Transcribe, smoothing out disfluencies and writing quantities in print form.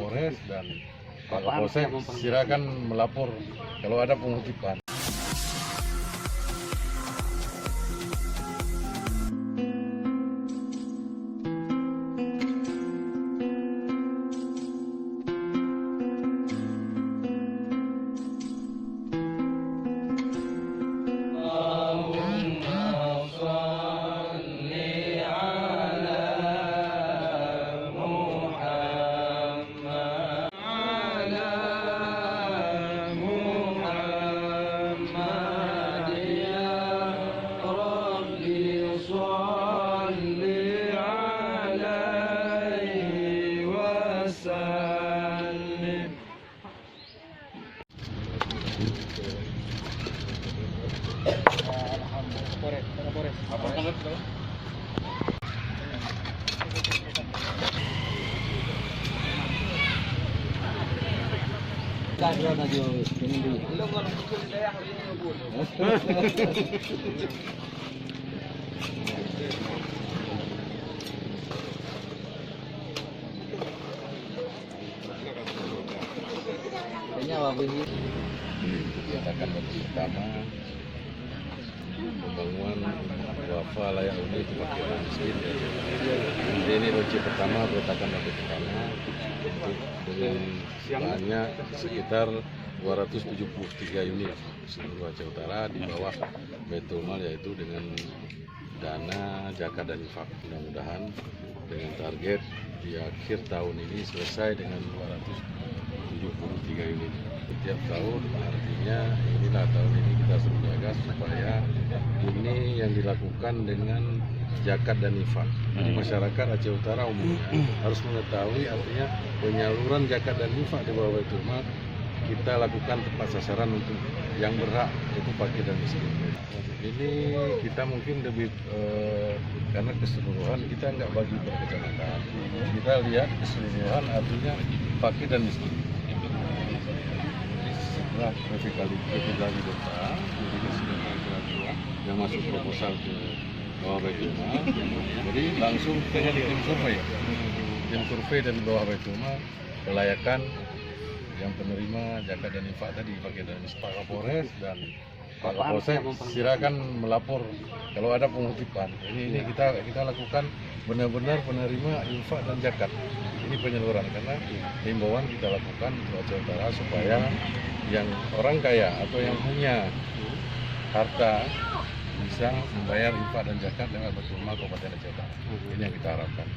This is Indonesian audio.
Kapolres dan Pak Kapolsek silakan melapor kalau ada pengutipan. Dinyatakan baru pertama pembangunan wafa layak huni untuk masyarakat miskin. Jadi ini ROC pertama, peletakan baru pertama dengan banyak sekitar 273 unit seluruh Aceh Utara di bawah Baitul Mal, yaitu dengan dana zakat dan infak. Mudah-mudahan dengan target di akhir tahun ini selesai dengan 273 unit. Setiap tahun artinya inilah tahun ini kita harus menjaga supaya ini yang dilakukan dengan zakat dan infak. Jadi masyarakat Aceh Utara umumnya harus mengetahui artinya penyaluran zakat dan infak di bawah Baitul Mal kita lakukan tepat sasaran untuk yang berhak, yaitu fakir dan miskin. Ini kita mungkin lebih karena keseluruhan kita nggak bagi per kecamatan. Kita lihat keseluruhan artinya fakir dan miskin. Setelah revitalisasi kota, jadi kesejahteraan yang masuk proposal ke bawah Baitul Mal, jadi langsung ke tim survei dan bawah Baitul Mal kelayakan yang penerima zakat dan infak tadi fakir dan miskin. Pak Kapolres dan Pak Kapolsek silakan melapor kalau ada pengutipan. Ini kita lakukan benar-benar penerima infak dan zakat. Ini penyaluran karena himbauan kita lakukan untuk Aceh Utara supaya yang orang kaya atau yang punya harta bisa membayar infak dan zakat dengan Baitul Mal Kabupaten Aceh Utara. Ini yang kita harapkan.